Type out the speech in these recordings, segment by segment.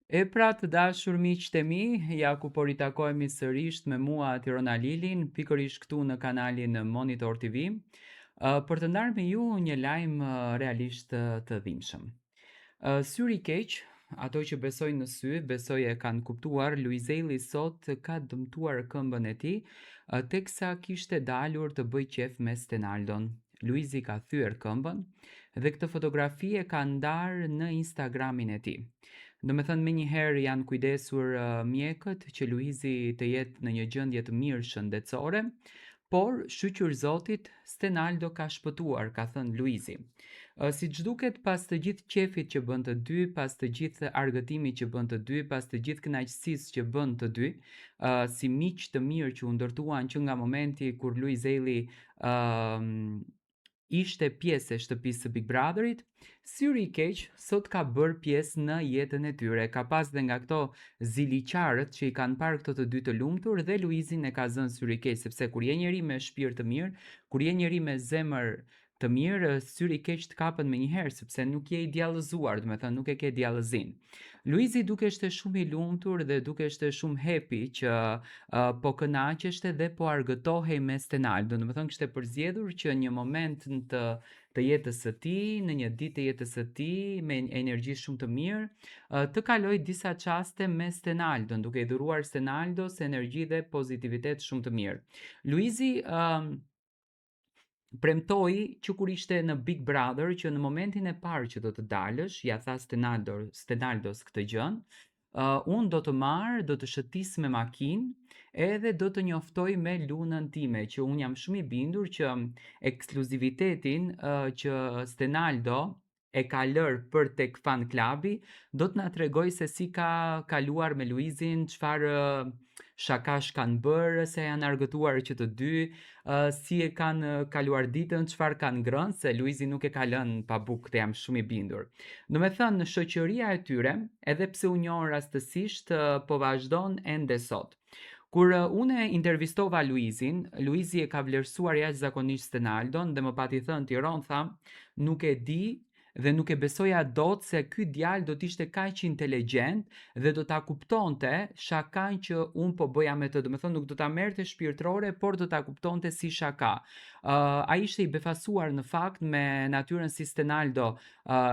E pra të dashur miqtë e mi, ja ku po ritakohemi sërish me mua Tirona Lilin, pikërisht këtu në kanalin Monitor TV, për të ndarë me ju një lajm realisht të dhimbshëm. Syri i keq, ato që besojnë në sy, besoj e kanë kuptuar, Luizelli sot ka dëmtuar këmbën e tij, teksa kishte dalur të bëj qef me Stenaldon. Luizi ka thyer këmbën dhe këtë fotografi e ka ndarë në Instagramin e tij. Do me thënë, me njëherë janë kujdesur mjekët që Luizi të jetë në një gjendje të mirë shëndetësore, por shqyqur Zotit, Stenaldo ka shpëtuar, ka thënë Luizi. Si që duket, pas të gjithë qefit që bën të dy, pas të gjithë argëtimit që bën të dy, pas të gjithë kënaqësisë që bën të dy, si miq të mirë që u ndërtuan që nga momenti kur Luizelli ishte pjesë e shtëpisë së Big Brotherit, syri i keq sot ka bërë pjesë në jetën e tyre. Ka pas dhe nga këto ziliqarët që i kanë parë këto të dy të lumtur dhe Luizin e ka zënë syri i keq, sepse kur je njeri me shpirt të mirë, kur je njeri me zemër të mirë, syri i keq të kapën me njëherë, sepse nuk je i djallëzuar, do me thënë nuk e ke djallëzin. Luizi duke shte shumë i lumtur dhe duke shte shumë happy që po kënaqeshte dhe po argëtohej me Stenaldo. Do të thënë kishte përzgjedhur që një moment të jetës së tij, në një ditë të jetës së tij me energji shumë të mirë, të kaloj disa çaste me Stenaldon, duke i dhuruar Stenaldos energji dhe pozitivitet shumë të mirë. Luizi premtoi që kur ishte në Big Brother që në momentin e parë që do të dalësh, ja tha Stenaldos këtë gjën, unë do të marr, do të shëtis me makinë edhe do të njoftoj me lunën time, që unë jam shumë i bindur që ekskluzivitetin që Stenaldo e ka lërë për tek fan klubi, do të na tregoj se si ka kaluar me Luizin, çfarë shakash kanë bërë, se janë argëtuar që të dy, si e kanë kaluar ditën, çfarë kanë ngrënë, se Luizi nuk e ka lënë pa bukë, të jam shumë i bindur. Do me thënë, në shoqëria e tyre, edhe pse u njohën rastësisht, po vazhdon ende sot. Kur unë intervistova Luizin, Luizi e ka vlerësuar jashtëzakonisht Stenaldon dhe më pati thënë Tiron, tha, nuk e di dhe nuk e besoja dot se ky djalë do t'ishte kaq inteligjent dhe do ta kuptonte shakan që unë po bëja me të. Do me thënë, nuk do ta merrte shpirtërore, por do ta kuptonte si shaka. Ai ishte i befasuar në fakt me natyrën si Stenaldo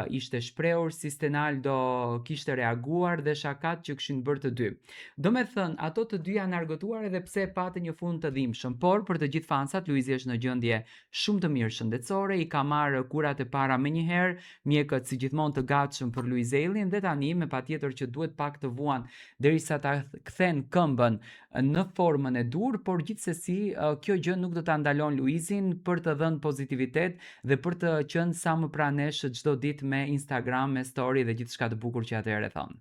ishte shprehur, si Stenaldo kishte reaguar dhe shakat që kishin bërë të dy. Do me thënë, ato të dy janë argëtuar edhe pse patën një fund të dhimbshëm, por për të gjithë fansat, Luizi është në gjendje shumë të mirë shëndetësore, i ka marrë kurat e para menjëherë, mjekët si gjithmonë të gatshëm për Luizellin dhe tani me patjetër që duhet pak të vuan derisa ta kthen këmbën në formën e dur, por gjithsesi kjo gjë nuk do ta ndalon Luizin për të dhënë pozitivitet dhe për të qenë sa më pranesh çdo ditë me Instagram, me story dhe gjithçka të bukur që atëherë thon.